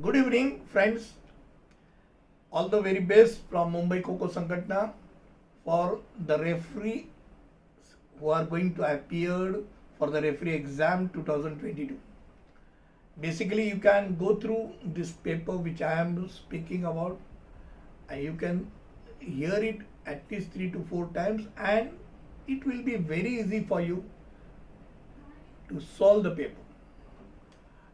Good evening, friends. All the very best from Mumbai Kho Kho Sangatna for the referee who are going to appear for the referee exam 2022. Basically, you can go through this paper which I am speaking about, and you can hear it at least 3 to 4 times, and it will be very easy for you to solve the paper.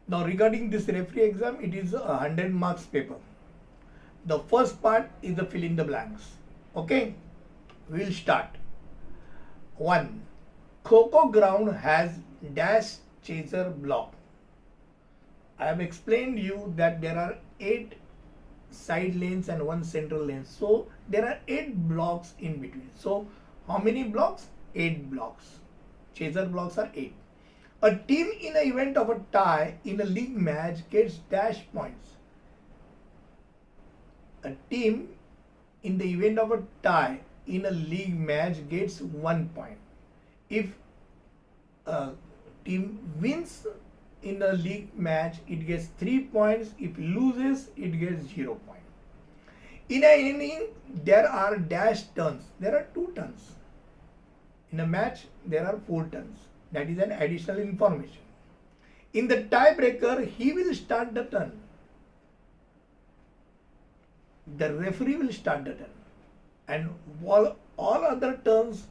Now, regarding this referee exam, it is a 100 marks paper. The first part is the fill in the blanks. Okay, we'll start. 1. Kho Kho ground has dash chaser block. I have explained you that there are 8 side lanes and 1 central lane. So there are 8 blocks in between. So how many blocks? 8 blocks. Chaser blocks are 8. A team in an event of a tie in a league match gets dash points. A team in the event of a tie in a league match gets 1 point. If a team wins in a league match, it gets 3 points. If loses, it gets 0 point. In an inning, there are dash turns. There are 2 turns. In a match, there are 4 turns. That is an additional information. In the tiebreaker, he will start the turn. The referee will start the turn. And all other turns,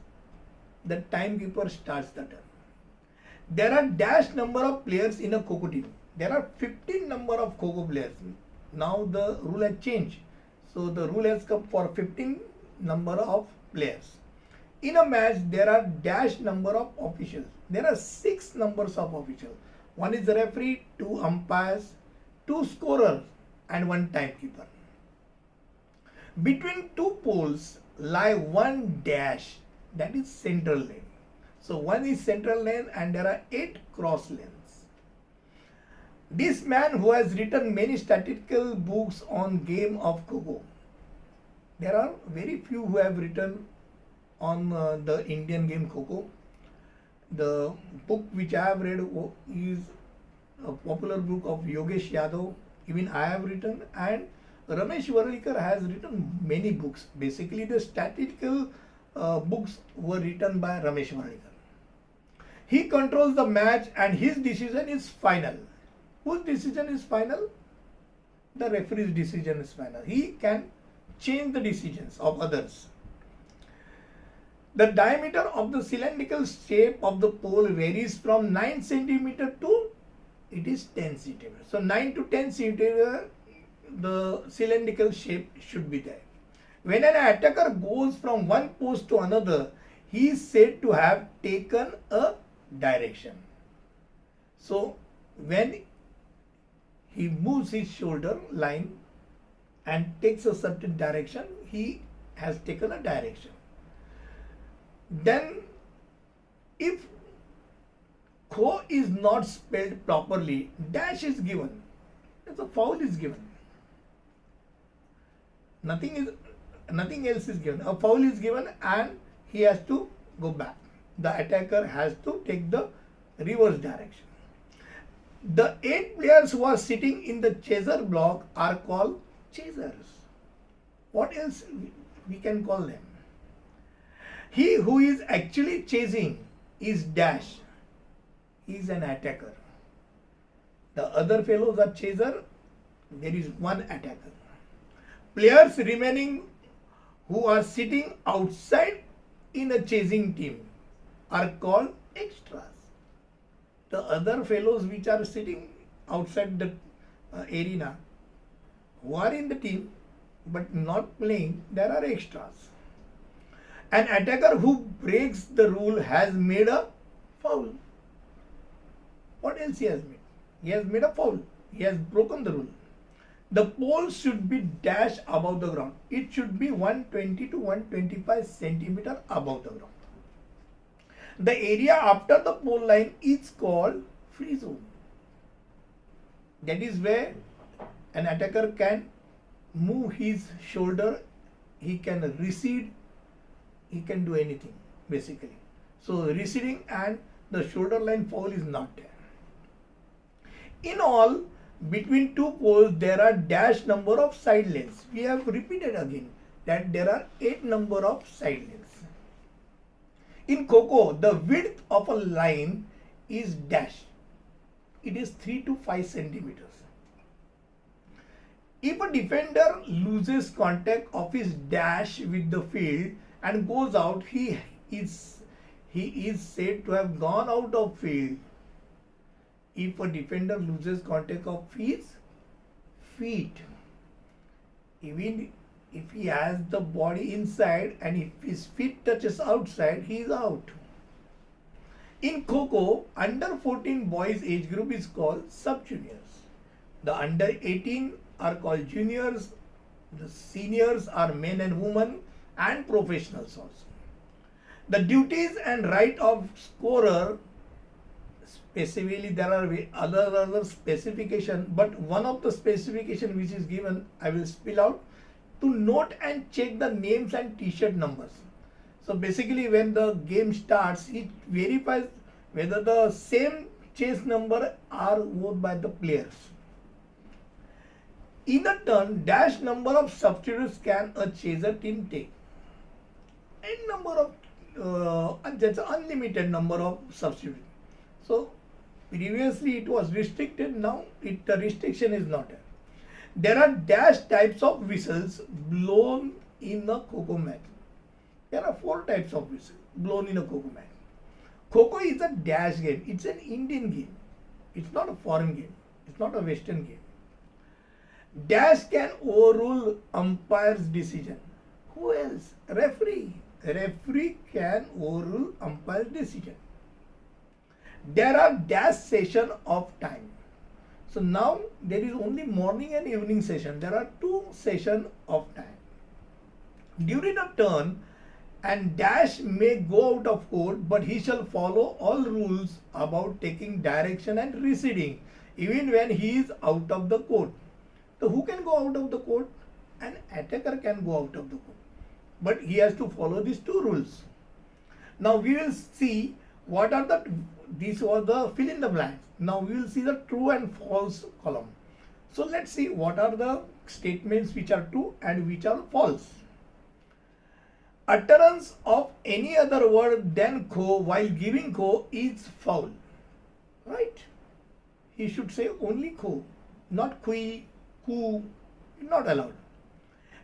the timekeeper starts the turn. There are dash number of players in a Kho Kho team. There are 15 number of Kho Kho players. Now the rule has changed. So the rule has come for 15 number of players. In a match, there are dash number of officials. There are 6 numbers of officials. 1 is the referee, 2 umpires, 2 scorers, and 1 timekeeper. Between 2 poles lie 1 dash, that is central lane. So 1 is central lane and there are 8 cross lanes. This man who has written many statistical books on game of Kho Kho. There are very few who have written on the Indian game Kho Kho. The book which I have read is a popular book of Yogesh Yadav. Even I have written, and Ramesh Varlikar has written many books. Basically, the statistical books were written by Ramesh Varlikar. He controls the match and his decision is final. Whose decision is final? The referee's decision is final. He can change the decisions of others. The diameter of the cylindrical shape of the pole varies from 9 cm to it is 10 cm. So 9 to 10 cm the cylindrical shape should be there. When an attacker goes from one post to another, he is said to have taken a direction. So when he moves his shoulder line and takes a certain direction, he has taken a direction. Then if Kho is not spelled properly, dash is given. So foul is given. Nothing else is given. A foul is given and he has to go back. The attacker has to take the reverse direction. The 8 players who are sitting in the chaser block are called chasers. What else we can call them? He who is actually chasing is dash. He is an attacker. The other fellows are chaser. There is one attacker. Players remaining who are sitting outside in a chasing team are called extras. The other fellows which are sitting outside the arena who are in the team but not playing, there are extras. An attacker who breaks the rule has made a foul. What else he has made? He has made a foul. He has broken the rule. The pole should be dash above the ground. It should be 120 to 125 centimeter above the ground. The area after the pole line is called free zone. That is where an attacker can move his shoulder, he can recede, he can do anything basically. So receding and the shoulder line foul is not there. In all, Between two poles there are dash number of side lanes. We have repeated again that there are 8 number of side lanes. In Kho Kho, the width of a line is dash. It is 3 to 5 centimeters. If a defender loses contact of his dash with the field and goes out, he is said to have gone out of field. If a defender loses contact of his feet, even if he has the body inside and if his feet touches outside, he is out. In Kho Kho, under 14 boys age group is called sub-juniors. The under 18 are called juniors. The seniors are men and women and professionals also. The duties and right of scorer, specifically there are other specification, but one of the specification which is given, I will spell out, to note and check the names and t-shirt numbers. So basically when the game starts, it verifies whether the same chase number are worn by the players. In a turn, dash number of substitutes can a chaser team take. N number of, that's unlimited number of substitutes. So previously it was restricted, now the restriction is not there. There are dash types of whistles blown in a Kho Kho match. There are 4 types of whistles blown in a Kho Kho match. Kho Kho is a dash game. It's an Indian game. It's not a foreign game. It's not a Western game. Dash can overrule umpire's decision. Who else? Referee. Referee can overrule umpire's decision. There are dash session of time. So now there is only morning and evening session. There are 2 sessions of time. During a turn, and dash may go out of court, but he shall follow all rules about taking direction and receding, even when he is out of the court. So who can go out of the court? An attacker can go out of the court, but he has to follow these 2 rules. Now we will see what are these were the fill in the blanks. Now we will see the true and false column. So let's see what are the statements which are true and which are false. Utterance of any other word than kho while giving kho is foul. Right? He should say only kho, not kui, ku, not allowed.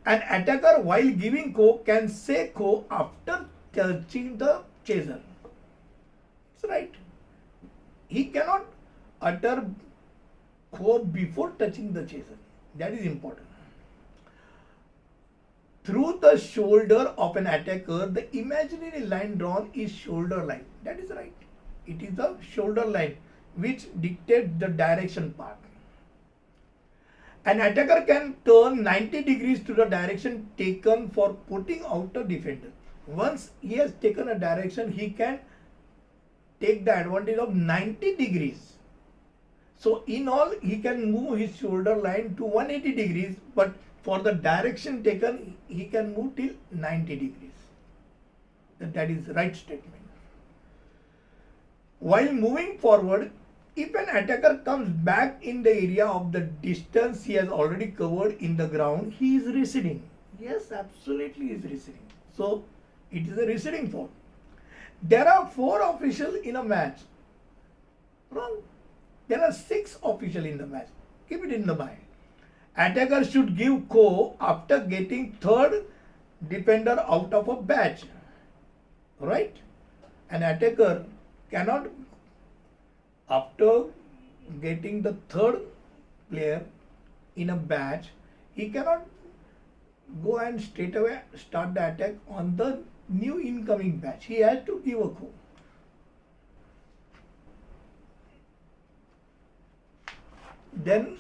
An attacker while giving kho can say kho after touching the chaser. That's right. He cannot utter kho before touching the chaser. That is important. Through the shoulder of an attacker, the imaginary line drawn is shoulder line. That is right. It is the shoulder line which dictates the direction path. An attacker can turn 90 degrees to the direction taken for putting out a defender. Once he has taken a direction, he can take the advantage of 90 degrees. So in all, he can move his shoulder line to 180 degrees, but for the direction taken, he can move till 90 degrees. That is right statement. While moving forward, if an attacker comes back in the area of the distance he has already covered in the ground, he is receding. Yes, absolutely is receding. So it is a receding form. There are 4 officials in a match. Wrong. There are 6 officials in the match. Keep it in the mind. Attacker should give kho after getting 3rd defender out of a batch. Right? An attacker cannot, after getting the 3rd player in a batch, he cannot go and straight away start the attack on the new incoming batch. He has to give a kho. Then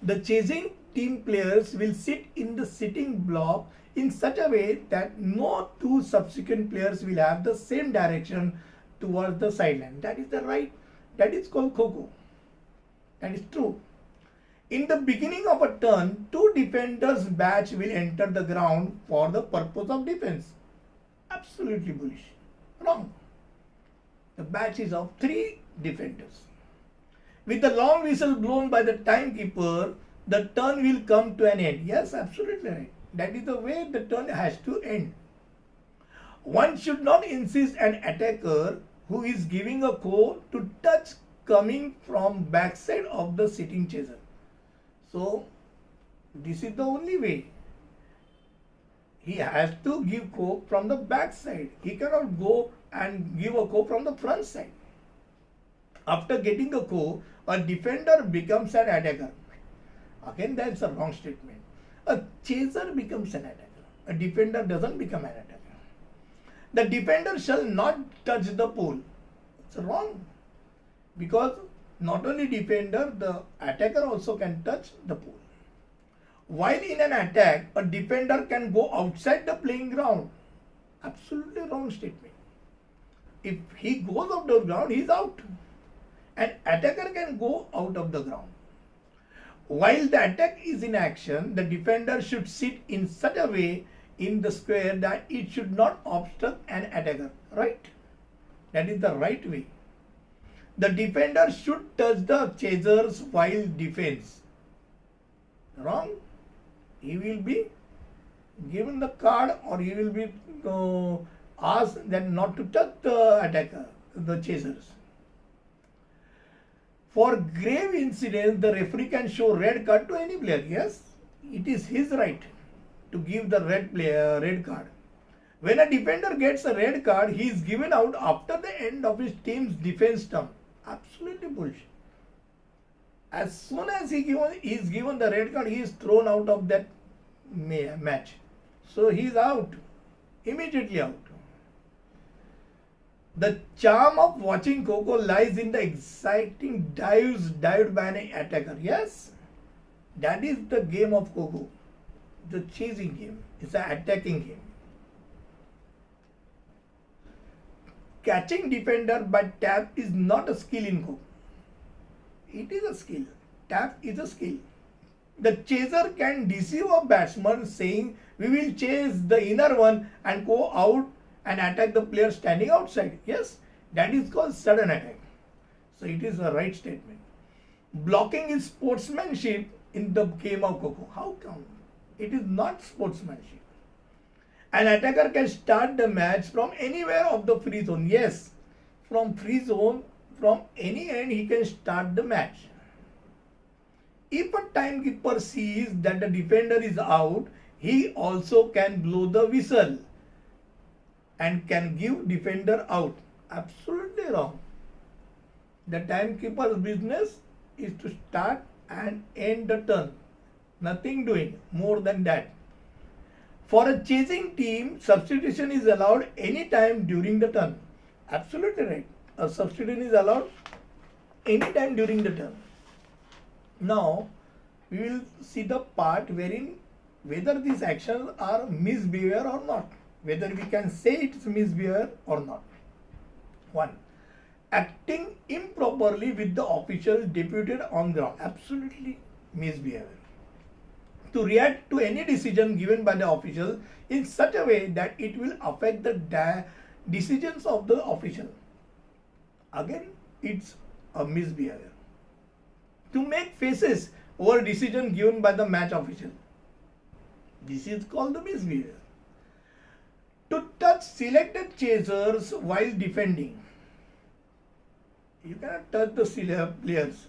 the chasing team players will sit in the sitting block in such a way that no 2 subsequent players will have the same direction towards the sideline. That is the right. That is called Kho Kho. That is true. In the beginning of a turn, 2 defenders batch will enter the ground for the purpose of defense. Absolutely bullish. Wrong. The batch is of 3 defenders. With the long whistle blown by the timekeeper, the turn will come to an end. Yes, absolutely right. That is the way the turn has to end. One should not insist an attacker who is giving a kho to touch coming from backside of the sitting chaser. So this is the only way. He has to give kho from the backside. He cannot go and give a kho from the front side. After getting a kho, a defender becomes an attacker. Again, that's a wrong statement. A chaser becomes an attacker. A defender doesn't become an attacker. The defender shall not touch the pole. It's wrong. Because not only defender, the attacker also can touch the pole. While in an attack, a defender can go outside the playing ground. Absolutely wrong statement. If he goes out of the ground, he is out. An attacker can go out of the ground. While the attack is in action, the defender should sit in such a way in the square that it should not obstruct an attacker. Right? That is the right way. The defender should touch the chasers while defense. Wrong? He will be given the card, or he will be asked that not to touch the attacker, the chasers. For grave incidents, the referee can show red card to any player. Yes, it is his right to give the red card. When a defender gets a red card, he is given out after the end of his team's defense term. Absolutely bullshit. As soon as he is given the red card, he is thrown out of that match. So he is out, immediately out. The charm of watching Kho Kho lies in the exciting dives dived by an attacker. Yes, that is the game of Kho Kho. The chasing game. It's an attacking game. Catching defender by tap is not a skill in Kho Kho. It is a skill. Tap is a skill. The chaser can deceive a batsman saying, we will chase the inner one and go out and attack the player standing outside. Yes, that is called sudden attack. So it is a right statement. Blocking is sportsmanship in the game of Kho Kho. How come? It is not sportsmanship. An attacker can start the match from anywhere of the free zone. Yes, from free zone, from any end he can start the match. If a timekeeper sees that the defender is out, he also can blow the whistle and can give defender out. Absolutely wrong. The timekeeper's business is to start and end the turn. Nothing doing more than that. For a chasing team, substitution is allowed anytime during the turn. Absolutely right. A substitution is allowed anytime during the turn. Now, we will see the part wherein whether these actions are misbehavior or not. Whether we can say it's misbehavior or not. 1. Acting improperly with the official deputed on ground. Absolutely misbehavior. To react to any decision given by the official in such a way that it will affect the decisions of the official. Again, it's a misbehavior. To make faces over decision given by the match official. This is called the misbehavior. To touch selected chasers while defending. You cannot touch the players,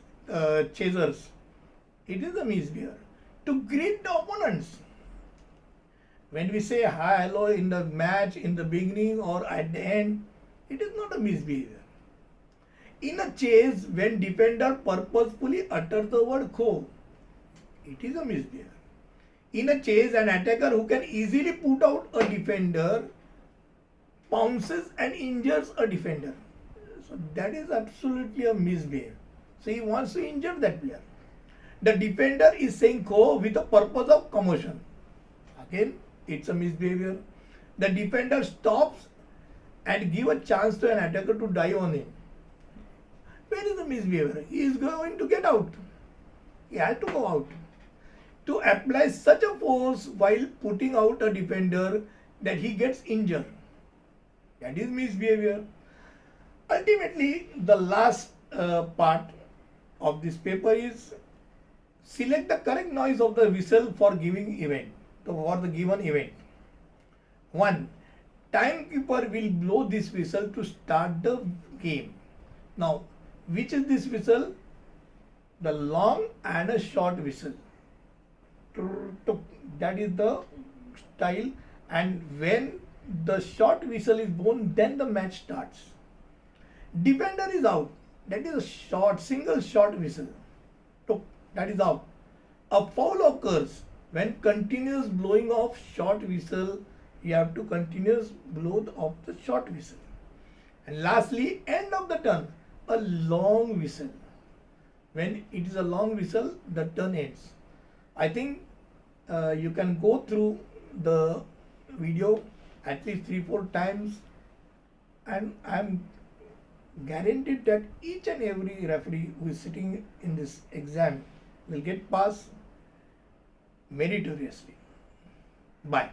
chasers. It is a misbehavior. To greet the opponents. When we say hi, hello in the match, in the beginning or at the end, it is not a misbehavior. In a chase, when defender purposefully utters the word kho, it is a misbehavior. In a chase, an attacker who can easily put out a defender pounces and injures a defender. So that is absolutely a misbehavior. So he wants to injure that player. The defender is saying kho with the purpose of commotion. Again, it's a misbehavior. The defender stops and give a chance to an attacker to dive on him. Where is the misbehavior? He is going to get out. He has to go out. To apply such a force while putting out a defender that he gets injured. That is misbehavior. Ultimately, the last part of this paper is select the correct noise of the whistle for giving event, for the given event. 1. Timekeeper will blow this whistle to start the game. Now, which is this whistle? The long and a short whistle. That is the style, and when the short whistle is blown, then the match starts. Defender is out. That is a short, single short whistle. That is out. A foul occurs when continuous blowing of short whistle. You have to continuous blow of the short whistle. And lastly, end of the turn, a long whistle. When it is a long whistle, the turn ends. I think you can go through the video at least 3-4 times, and I am guaranteed that each and every referee who is sitting in this exam will get passed meritoriously. Bye.